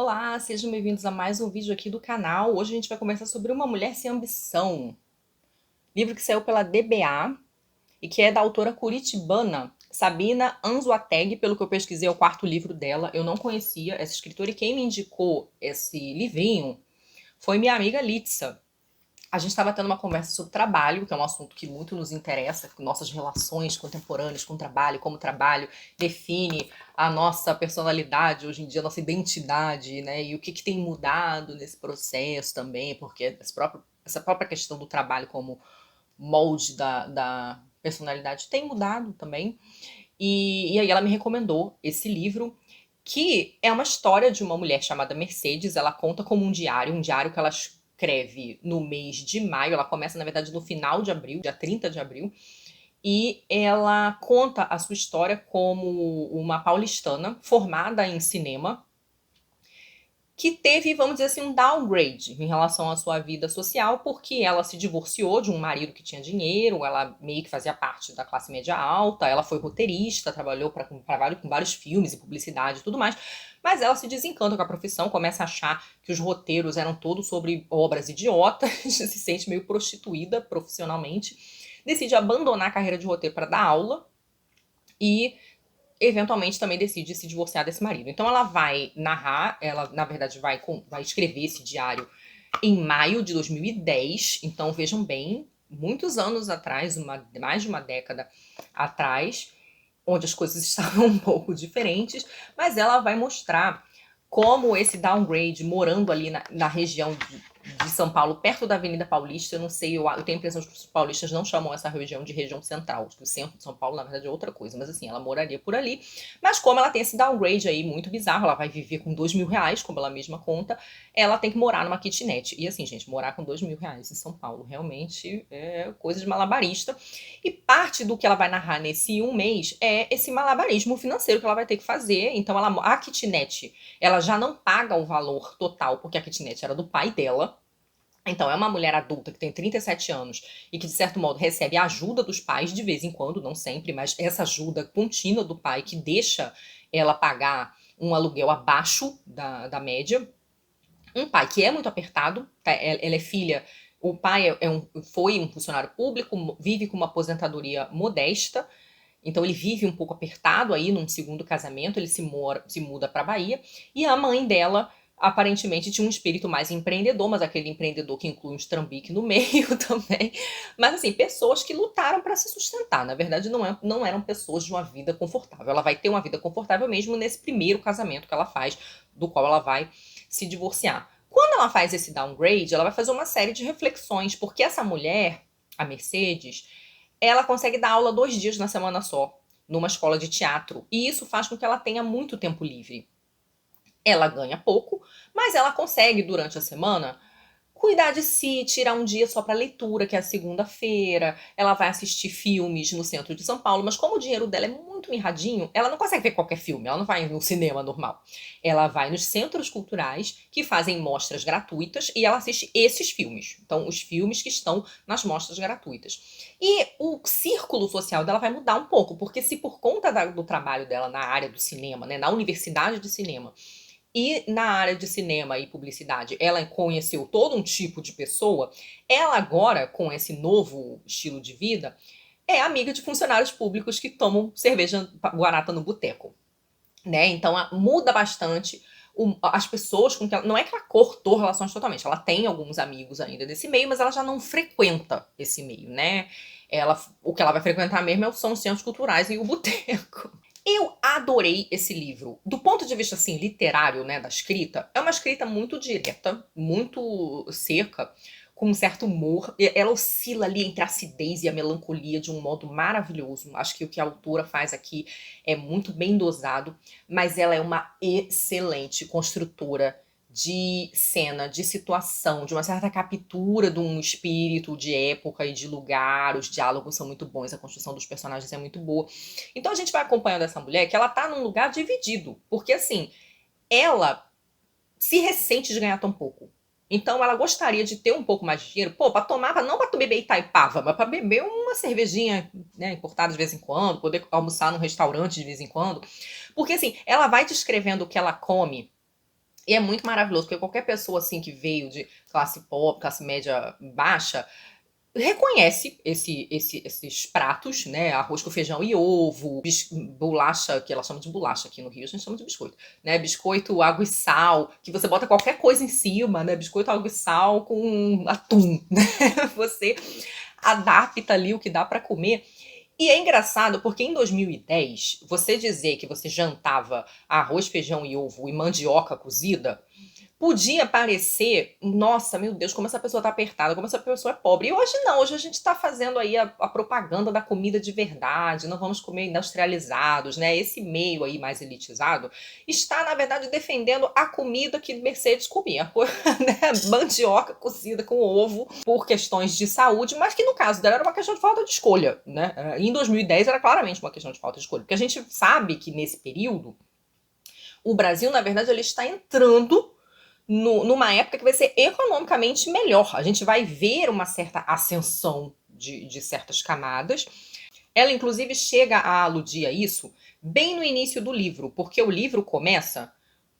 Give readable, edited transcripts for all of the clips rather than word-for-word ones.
Olá, sejam bem-vindos a mais um vídeo aqui do canal. Hoje a gente vai conversar sobre Uma Mulher Sem Ambição, livro que saiu pela DBA e que é da autora curitibana Sabina Anzoateg. Pelo que eu pesquisei, é o quarto livro dela. Eu não conhecia essa escritora e quem me indicou esse livrinho foi minha amiga Litsa. A gente estava tendo uma conversa sobre trabalho, que é um assunto que muito nos interessa, nossas relações contemporâneas com o trabalho, como o trabalho define a nossa personalidade hoje em dia, a nossa identidade, né? E o que tem mudado nesse processo também, porque essa própria questão do trabalho como molde da personalidade tem mudado também. E aí ela me recomendou esse livro, que é uma história de uma mulher chamada Mercedes. Ela conta como um diário que ela escreve no mês de maio. Ela começa, na verdade, no final de abril, dia 30 de abril. E ela conta a sua história como uma paulistana formada em cinema, que teve, vamos dizer assim, um downgrade em relação à sua vida social, porque ela se divorciou de um marido que tinha dinheiro, ela meio que fazia parte da classe média alta, ela foi roteirista, trabalhou com vários filmes e publicidade e tudo mais, mas ela se desencanta com a profissão, começa a achar que os roteiros eram todos sobre obras idiotas, se sente meio prostituída profissionalmente, decide abandonar a carreira de roteiro para dar aula e eventualmente também decide se divorciar desse marido. Então ela vai narrar, ela na verdade vai escrever esse diário em maio de 2010. Então vejam bem, muitos anos atrás, mais de uma década atrás, onde as coisas estavam um pouco diferentes, mas ela vai mostrar como esse downgrade, morando ali na região de São Paulo, perto da Avenida Paulista. Eu não sei, eu tenho a impressão de que os paulistas não chamam essa região de região central, que o centro de São Paulo, na verdade, é outra coisa, mas assim, ela moraria por ali. Mas como ela tem esse downgrade aí muito bizarro, ela vai viver com R$ 2.000, como ela mesma conta, ela tem que morar numa kitnet. E assim, gente, morar com R$ 2.000 em São Paulo realmente é coisa de malabarista. E parte do que ela vai narrar nesse um mês é esse malabarismo financeiro que ela vai ter que fazer. Então a kitnet, ela já não paga o valor total, porque a kitnet era do pai dela. Então, é uma mulher adulta que tem 37 anos e que, de certo modo, recebe a ajuda dos pais de vez em quando, não sempre, mas essa ajuda contínua do pai que deixa ela pagar um aluguel abaixo da média. Um pai que é muito apertado, tá? Ela é filha. O pai foi um funcionário público, vive com uma aposentadoria modesta, então ele vive um pouco apertado aí num segundo casamento. Ele se muda para Bahia, e a mãe dela aparentemente tinha um espírito mais empreendedor, mas aquele empreendedor que inclui um estrambique no meio também. Mas assim, pessoas que lutaram para se sustentar. Na verdade, não eram pessoas de uma vida confortável. Ela vai ter uma vida confortável mesmo nesse primeiro casamento que ela faz, do qual ela vai se divorciar. Quando ela faz esse downgrade, ela vai fazer uma série de reflexões, porque essa mulher, a Mercedes, ela consegue dar aula 2 dias na semana só, numa escola de teatro. E isso faz com que ela tenha muito tempo livre. Ela ganha pouco, mas ela consegue, durante a semana, cuidar de si, tirar um dia só para leitura, que é a segunda-feira. Ela vai assistir filmes no centro de São Paulo, mas como o dinheiro dela é muito mirradinho, ela não consegue ver qualquer filme, ela não vai no cinema normal. Ela vai nos centros culturais que fazem mostras gratuitas e ela assiste esses filmes. Então, os filmes que estão nas mostras gratuitas. E o círculo social dela vai mudar um pouco, porque se por conta do trabalho dela na área do cinema, né, na universidade de cinema, e na área de cinema e publicidade, ela conheceu todo um tipo de pessoa, ela agora, com esse novo estilo de vida, é amiga de funcionários públicos que tomam cerveja guarata no boteco, né? Então muda bastante as pessoas com que ela. Não é que ela cortou relações totalmente, ela tem alguns amigos ainda desse meio, mas ela já não frequenta esse meio, né? O que ela vai frequentar mesmo são os centros culturais e o boteco. Eu adorei esse livro. Do ponto de vista assim literário, né, da escrita, é uma escrita muito direta, muito seca, com um certo humor. Ela oscila ali entre a acidez e a melancolia de um modo maravilhoso. Acho que o que a autora faz aqui é muito bem dosado, mas ela é uma excelente construtora de cena, de situação, de uma certa captura de um espírito de época e de lugar. Os diálogos são muito bons, a construção dos personagens é muito boa. Então a gente vai acompanhando essa mulher que ela tá num lugar dividido, porque assim, ela se ressente de ganhar tão pouco. Então ela gostaria de ter um pouco mais de dinheiro, pô, pra tomar, não pra beber Itaipava, mas pra beber uma cervejinha, né, importada de vez em quando, poder almoçar num restaurante de vez em quando. Porque assim, ela vai descrevendo o que ela come E é muito maravilhoso, porque qualquer pessoa assim que veio de classe pobre, classe média baixa, reconhece esses pratos, né? Arroz com feijão e ovo, bolacha, que ela chama de bolacha aqui no Rio, a gente chama de biscoito, né? Biscoito, água e sal, que você bota qualquer coisa em cima, né? Biscoito, água e sal com atum, né? Você adapta ali o que dá pra comer. E é engraçado porque em 2010, você dizer que você jantava arroz, feijão e ovo e mandioca cozida podia parecer, nossa, meu Deus, como essa pessoa tá apertada, como essa pessoa é pobre. E hoje não, hoje a gente tá fazendo aí a propaganda da comida de verdade, não vamos comer industrializados, né? Esse meio aí mais elitizado está, na verdade, defendendo a comida que Mercedes comia, né? Mandioca cozida com ovo por questões de saúde, mas que no caso dela era uma questão de falta de escolha, né? Em 2010 era claramente uma questão de falta de escolha, porque a gente sabe que nesse período o Brasil, na verdade, ele está entrando numa época que vai ser economicamente melhor. A gente vai ver uma certa ascensão de certas camadas. Ela, inclusive, chega a aludir a isso bem no início do livro, porque o livro começa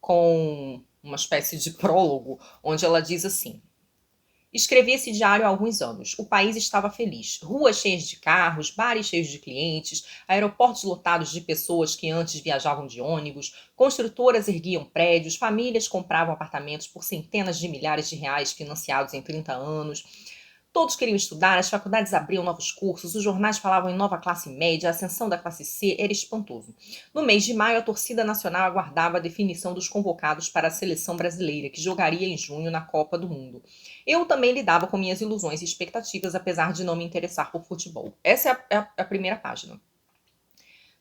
com uma espécie de prólogo, onde ela diz assim: escrevi esse diário há alguns anos. O país estava feliz. Ruas cheias de carros, bares cheios de clientes, aeroportos lotados de pessoas que antes viajavam de ônibus, construtoras erguiam prédios, famílias compravam apartamentos por centenas de milhares de reais financiados em 30 anos. Todos queriam estudar, as faculdades abriam novos cursos, os jornais falavam em nova classe média, a ascensão da classe C era espantoso. No mês de maio, a torcida nacional aguardava a definição dos convocados para a seleção brasileira, que jogaria em junho na Copa do Mundo. Eu também lidava com minhas ilusões e expectativas, apesar de não me interessar por futebol. Essa é a primeira página.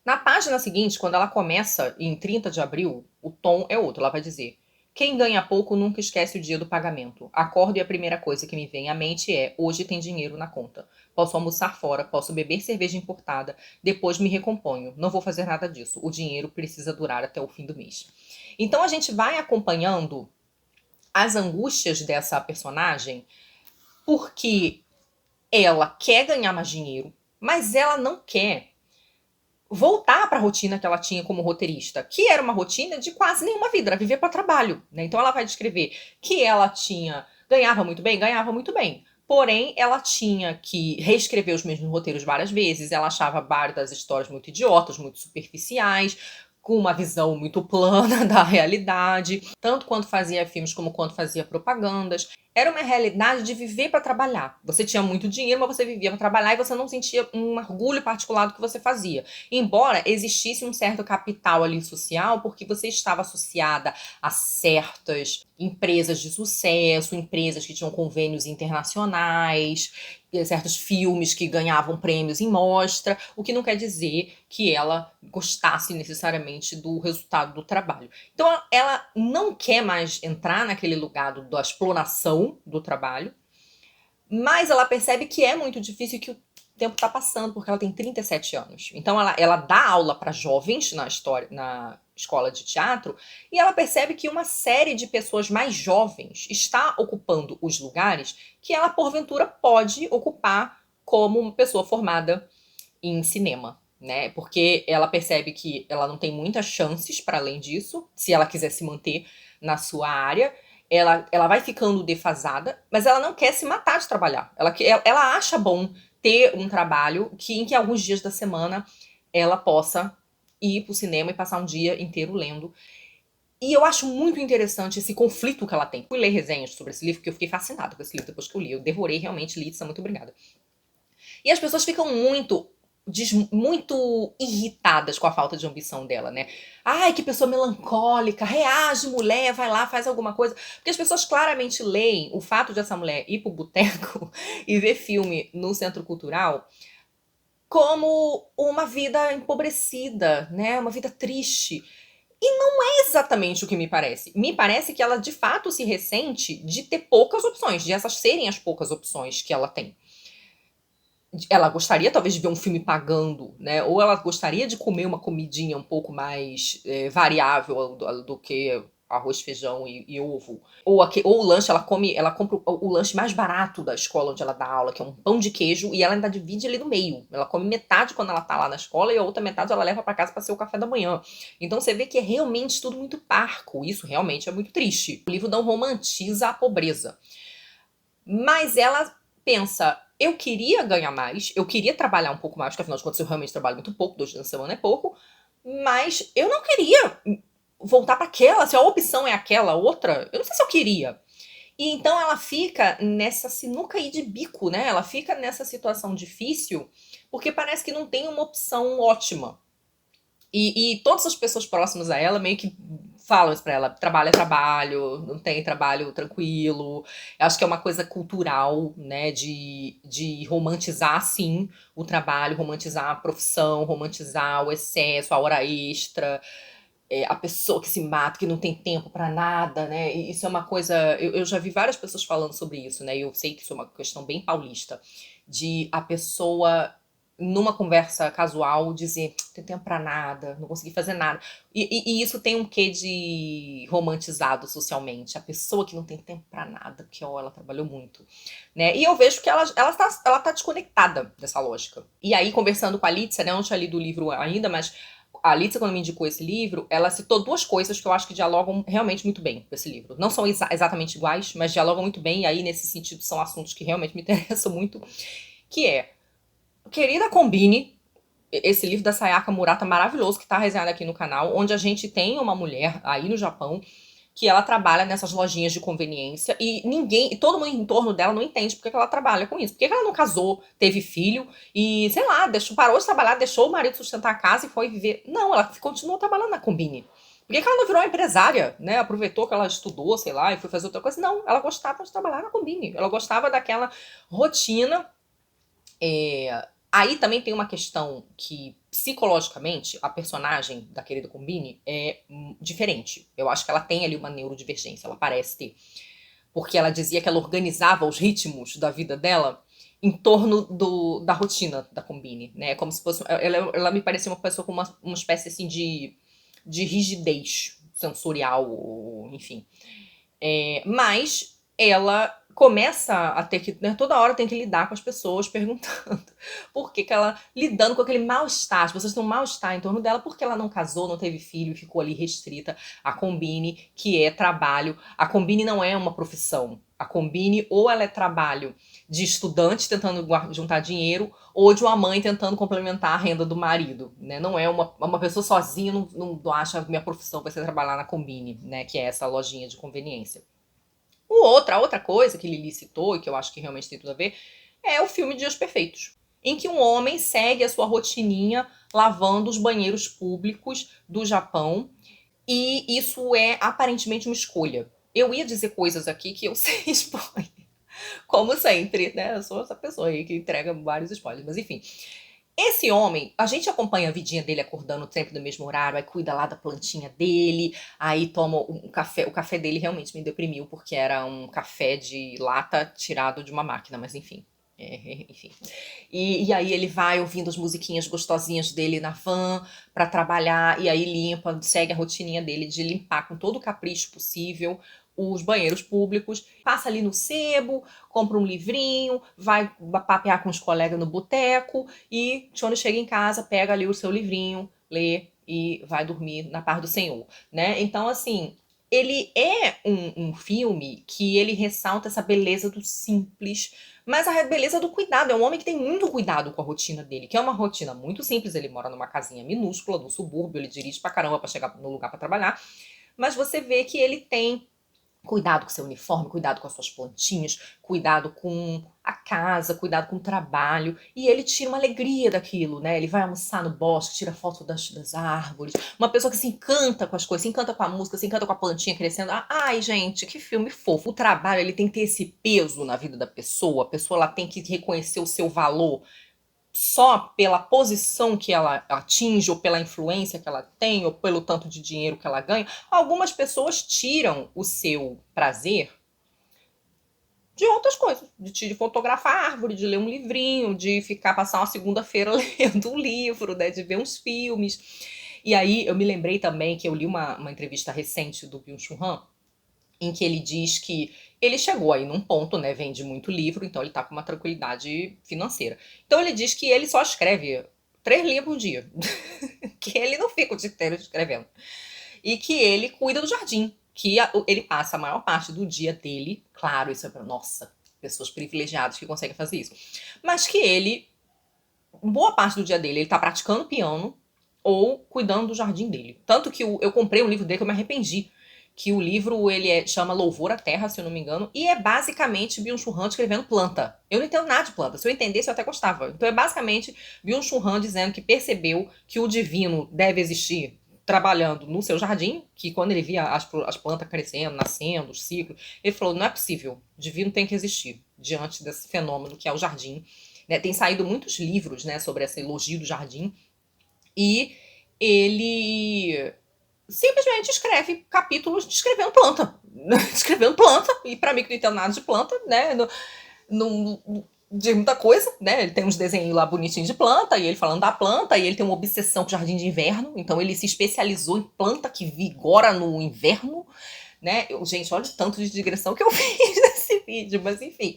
Na página seguinte, quando ela começa, em 30 de abril, o tom é outro. Ela vai dizer: quem ganha pouco nunca esquece o dia do pagamento. Acordo e a primeira coisa que me vem à mente é: hoje tem dinheiro na conta. Posso almoçar fora, posso beber cerveja importada, depois me recomponho. Não vou fazer nada disso. O dinheiro precisa durar até o fim do mês. Então a gente vai acompanhando as angústias dessa personagem porque ela quer ganhar mais dinheiro, mas ela não quer voltar para a rotina que ela tinha como roteirista, que era uma rotina de quase nenhuma vida, era viver para trabalho, né? Então ela vai descrever que ela ganhava muito bem. Porém, ela tinha que reescrever os mesmos roteiros várias vezes, ela achava várias das histórias muito idiotas, muito superficiais, com uma visão muito plana da realidade, tanto quanto fazia filmes como quanto fazia propagandas. Era uma realidade de viver para trabalhar. Você tinha muito dinheiro, mas você vivia para trabalhar e você não sentia um orgulho particular do que você fazia. Embora existisse um certo capital ali social, porque você estava associada a certas empresas de sucesso, empresas que tinham convênios internacionais, certos filmes que ganhavam prêmios em mostra, o que não quer dizer que ela gostasse necessariamente do resultado do trabalho. Então ela não quer mais entrar naquele lugar da exploração do trabalho, mas ela percebe que é muito difícil, que o tempo está passando, porque ela tem 37 anos. Então ela dá aula para jovens na escola de teatro, e ela percebe que uma série de pessoas mais jovens está ocupando os lugares que ela, porventura, pode ocupar como uma pessoa formada em cinema. Né? Porque ela percebe que ela não tem muitas chances para além disso, se ela quiser se manter na sua área. Ela vai ficando defasada, mas ela não quer se matar de trabalhar. Ela acha bom ter um trabalho em que alguns dias da semana ela possa ir pro cinema e passar um dia inteiro lendo. E eu acho muito interessante esse conflito que ela tem. Fui ler resenhas sobre esse livro, porque eu fiquei fascinada com esse livro depois que eu li. Eu devorei realmente, Litsa, muito obrigada. E as pessoas ficam muito irritadas com a falta de ambição dela, né? Ai, que pessoa melancólica, reage, mulher, vai lá, faz alguma coisa. Porque as pessoas claramente leem o fato de essa mulher ir pro boteco e ver filme no centro cultural como uma vida empobrecida, né? Uma vida triste. E não é exatamente o que me parece. Me parece que ela de fato se ressente de ter poucas opções, de essas serem as poucas opções que ela tem. Ela gostaria talvez de ver um filme pagando, né? Ou ela gostaria de comer uma comidinha um pouco mais variável do que arroz, feijão e ovo. Ou o lanche, ela compra o lanche mais barato da escola onde ela dá aula, que é um pão de queijo, e ela ainda divide ali no meio. Ela come metade quando ela tá lá na escola e a outra metade ela leva pra casa pra ser o café da manhã. Então você vê que é realmente tudo muito parco. Isso realmente é muito triste. O livro não romantiza a pobreza. Mas ela pensa, eu queria ganhar mais, eu queria trabalhar um pouco mais, porque afinal de contas eu realmente trabalho muito pouco, 2 dias na semana é pouco, mas eu não queria voltar para aquela, se a opção é aquela outra, eu não sei se eu queria. E então ela fica nessa sinuca aí de bico, né? Ela fica nessa situação difícil, porque parece que não tem uma opção ótima. E todas as pessoas próximas a ela meio que falam isso pra ela: trabalho é trabalho, não tem trabalho tranquilo. Eu acho que é uma coisa cultural, né, de romantizar, sim, o trabalho, romantizar a profissão, romantizar o excesso, a hora extra, a pessoa que se mata, que não tem tempo pra nada, né? E isso é uma coisa. Eu já vi várias pessoas falando sobre isso, né? E eu sei que isso é uma questão bem paulista, de a pessoa numa conversa casual dizer, não tem tempo pra nada, não consegui fazer nada. E isso tem um quê de romantizado socialmente. A pessoa que não tem tempo pra nada, porque ó, ela trabalhou muito, né? E eu vejo que ela tá desconectada dessa lógica. E aí, conversando com a Lídia, né? Eu não tinha lido o livro ainda, mas a Lídia, quando me indicou esse livro, ela citou 2 coisas que eu acho que dialogam realmente muito bem com esse livro. Não são exatamente iguais, mas dialogam muito bem, e aí, nesse sentido, são assuntos que realmente me interessam muito, que é Querida Combine, esse livro da Sayaka Murata maravilhoso, que tá resenhado aqui no canal, onde a gente tem uma mulher aí no Japão que ela trabalha nessas lojinhas de conveniência e todo mundo em torno dela não entende porque que ela trabalha com isso. Por que ela não casou, teve filho e, sei lá, parou de trabalhar, deixou o marido sustentar a casa e foi viver. Não, ela continuou trabalhando na Combine. Por que ela não virou uma empresária, né? Aproveitou que ela estudou, sei lá, e foi fazer outra coisa? Não, ela gostava de trabalhar na Combine. Ela gostava daquela rotina. Aí também tem uma questão que, psicologicamente, a personagem da querida Combine é diferente. Eu acho que ela tem ali uma neurodivergência, ela parece ter. Porque ela dizia que ela organizava os ritmos da vida dela em torno da rotina da Combine, né? Como se fosse. Ela me parecia uma pessoa com uma espécie assim de rigidez sensorial, enfim. Mas ela começa a ter que, né, toda hora tem que lidar com as pessoas perguntando por que ela, lidando com aquele mal-estar, as pessoas têm um mal-estar em torno dela porque ela não casou, não teve filho e ficou ali restrita à Combine, que é trabalho. A Combine não é uma profissão. A Combine ou ela é trabalho de estudante tentando juntar dinheiro ou de uma mãe tentando complementar a renda do marido, né? Não é uma pessoa sozinha, não acha que minha profissão vai ser trabalhar na Combine, né? Que é essa lojinha de conveniência. A outra coisa que Lili citou, e que eu acho que realmente tem tudo a ver, é o filme Dias Perfeitos, em que um homem segue a sua rotininha lavando os banheiros públicos do Japão, e isso é aparentemente uma escolha. Eu ia dizer coisas aqui que eu sei spoiler, como sempre, né? Eu sou essa pessoa aí que entrega vários spoilers, mas enfim. Esse homem, a gente acompanha a vidinha dele acordando sempre no mesmo horário, aí cuida lá da plantinha dele, aí toma um café. O café dele realmente me deprimiu, porque era um café de lata tirado de uma máquina, mas enfim. Enfim. E aí ele vai ouvindo as musiquinhas gostosinhas dele na van pra trabalhar, e aí limpa, segue a rotininha dele de limpar com todo o capricho possível os banheiros públicos, passa ali no sebo, compra um livrinho, vai papear com os colegas no boteco e quando chega em casa, pega ali o seu livrinho, lê e vai dormir na paz do Senhor, né? Então, assim, ele é um filme que ele ressalta essa beleza do simples, mas a beleza do cuidado. É um homem que tem muito cuidado com a rotina dele, que é uma rotina muito simples. Ele mora numa casinha minúscula, no subúrbio, ele dirige pra caramba pra chegar no lugar pra trabalhar, mas você vê que ele tem cuidado com seu uniforme, cuidado com as suas plantinhas, cuidado com a casa, cuidado com o trabalho. E ele tira uma alegria daquilo, né? Ele vai almoçar no bosque, tira foto das árvores. Uma pessoa que se encanta com as coisas, se encanta com a música, se encanta com a plantinha crescendo. Ai, gente, que filme fofo. O trabalho, ele tem que ter esse peso na vida da pessoa. A pessoa, ela tem que reconhecer o seu valor só pela posição que ela atinge, ou pela influência que ela tem, ou pelo tanto de dinheiro que ela ganha. Algumas pessoas tiram o seu prazer de outras coisas, de fotografar árvore, de ler um livrinho, de passar uma segunda-feira lendo um livro, né, de ver uns filmes. E aí eu me lembrei também que eu li uma entrevista recente do Byung-Chul Han, em que ele diz que ele chegou aí num ponto, né, vende muito livro, então ele tá com uma tranquilidade financeira. Então ele diz que ele só escreve 3 linhas por dia, que ele não fica o dia inteiro escrevendo. E que ele cuida do jardim, que ele passa a maior parte do dia dele, claro, isso é pra, nossa, pessoas privilegiadas que conseguem fazer isso, mas que ele, boa parte do dia dele, ele tá praticando piano ou cuidando do jardim dele. Tanto que eu comprei um livro dele que eu me arrependi, que o livro chama Louvor à Terra, se eu não me engano, e é basicamente Byung-Chul Han escrevendo planta. Eu não entendo nada de planta. Se eu entendesse, eu até gostava. Então é basicamente Byung-Chul Han dizendo que percebeu que o divino deve existir trabalhando no seu jardim, que quando ele via as plantas crescendo, nascendo, os ciclos, ele falou, não é possível, o divino tem que existir diante desse fenômeno que é o jardim. Né? Tem saído muitos livros, né, sobre esse elogio do jardim, e ele simplesmente escreve capítulos descrevendo planta. Descrevendo planta, e pra mim que não entendo nada de planta, né? Não de muita coisa, né? Ele tem uns desenhos lá bonitinhos de planta, e ele falando da planta, e ele tem uma obsessão com jardim de inverno, então ele se especializou em planta que vigora no inverno, né? Gente, olha o tanto de digressão que eu fiz nesse vídeo, mas enfim.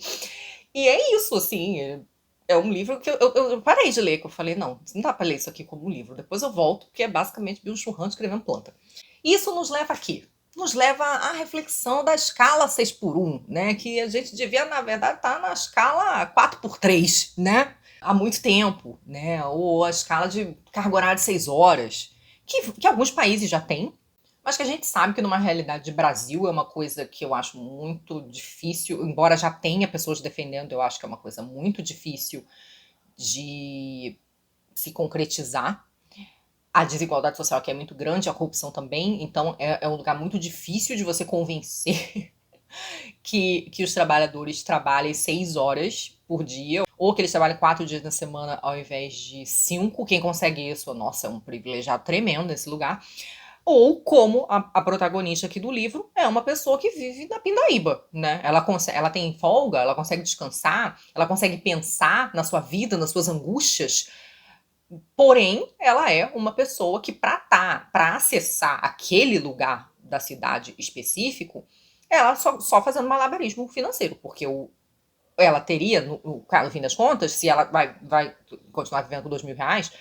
E é isso, assim, é um livro que eu parei de ler, que eu falei, não dá pra ler isso aqui como um livro, depois eu volto, porque é basicamente Byung-Chul Han escrevendo planta. Isso nos leva a quê? Nos leva à reflexão da escala 6x1, né? Que a gente devia, na verdade, estar na escala 4x3, né? Há muito tempo, né? Ou a escala de carga horária de 6 horas, que alguns países já têm, mas que a gente sabe que numa realidade de Brasil é uma coisa que eu acho muito difícil, embora já tenha pessoas defendendo, eu acho que é uma coisa muito difícil de se concretizar. A desigualdade social aqui é muito grande, a corrupção também, então é um lugar muito difícil de você convencer que os trabalhadores trabalhem 6 horas por dia, ou que eles trabalhem 4 dias na semana ao invés de 5. Quem consegue isso, nossa, é um privilegiado tremendo nesse lugar. Ou como a protagonista aqui do livro é uma pessoa que vive na pindaíba, né? Ela tem folga, ela consegue descansar, ela consegue pensar na sua vida, nas suas angústias. Porém, ela é uma pessoa que para acessar aquele lugar da cidade específico, ela só fazendo malabarismo financeiro, porque ela teria, no fim das contas, se ela vai continuar vivendo com R$ 2.000,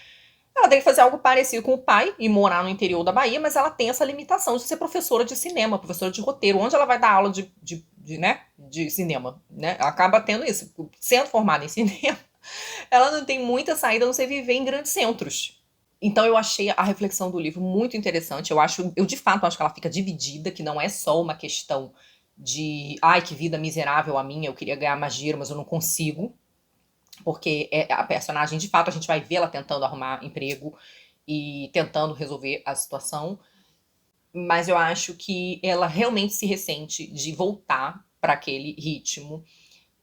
ela tem que fazer algo parecido com o pai e morar no interior da Bahia, mas ela tem essa limitação de ser professora de cinema, professora de roteiro. Onde ela vai dar aula de cinema, né? Ela acaba tendo isso. Sendo formada em cinema, ela não tem muita saída a não ser viver em grandes centros. Então eu achei a reflexão do livro muito interessante. Eu de fato acho que ela fica dividida, que não é só uma questão de ai, que vida miserável a minha, eu queria ganhar mais dinheiro, mas eu não consigo. Porque a personagem, de fato, a gente vai ver ela tentando arrumar emprego e tentando resolver a situação. Mas eu acho que ela realmente se ressente de voltar para aquele ritmo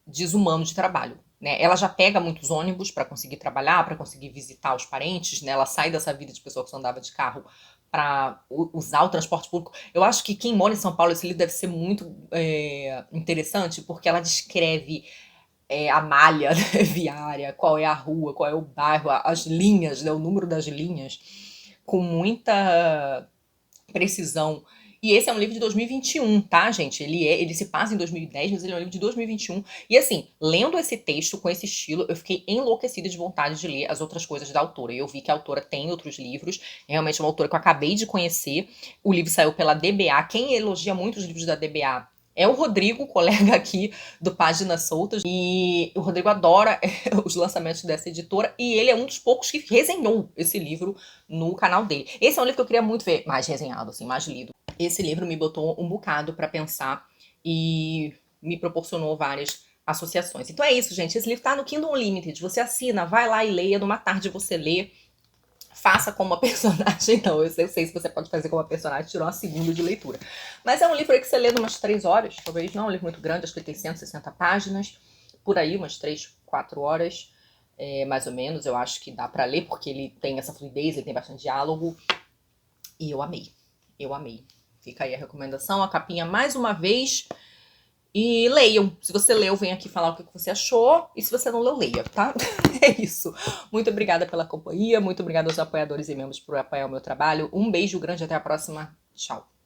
desumano de trabalho. Né? Ela já pega muitos ônibus para conseguir trabalhar, para conseguir visitar os parentes, né? Ela sai dessa vida de pessoa que só andava de carro para usar o transporte público. Eu acho que quem mora em São Paulo, esse livro deve ser muito interessante, porque ela descreve a malha viária, qual é a rua, qual é o bairro, as linhas, né, o número das linhas, com muita precisão. E esse é um livro de 2021, tá, gente? Ele se passa em 2010, mas ele é um livro de 2021. E assim, lendo esse texto com esse estilo, eu fiquei enlouquecida de vontade de ler as outras coisas da autora. Eu vi que a autora tem outros livros, é realmente uma autora que eu acabei de conhecer. O livro saiu pela DBA. Quem elogia muito os livros da DBA é o Rodrigo, colega aqui do Páginas Soltas. E o Rodrigo adora os lançamentos dessa editora. E ele é um dos poucos que resenhou esse livro no canal dele. Esse é um livro que eu queria muito ver mais resenhado, assim, mais lido. Esse livro me botou um bocado para pensar e me proporcionou várias associações. Então é isso, gente. Esse livro tá no Kindle Unlimited. Você assina, vai lá e leia. Numa tarde você lê. Faça como a personagem. Não, eu sei se você pode fazer como a personagem, tirou uma segunda de leitura. Mas é um livro aí que você lê em umas 3 horas, talvez não, é um livro muito grande, acho que ele tem 160 páginas, por aí, umas 3, 4 horas, mais ou menos, eu acho que dá pra ler, porque ele tem essa fluidez, ele tem bastante diálogo, e eu amei. Fica aí a recomendação, a capinha mais uma vez E leiam. Se você leu, vem aqui falar o que você achou. E se você não leu, leia, tá? É isso. Muito obrigada pela companhia. Muito obrigada aos apoiadores e membros por apoiar o meu trabalho. Um beijo grande. Até a próxima. Tchau.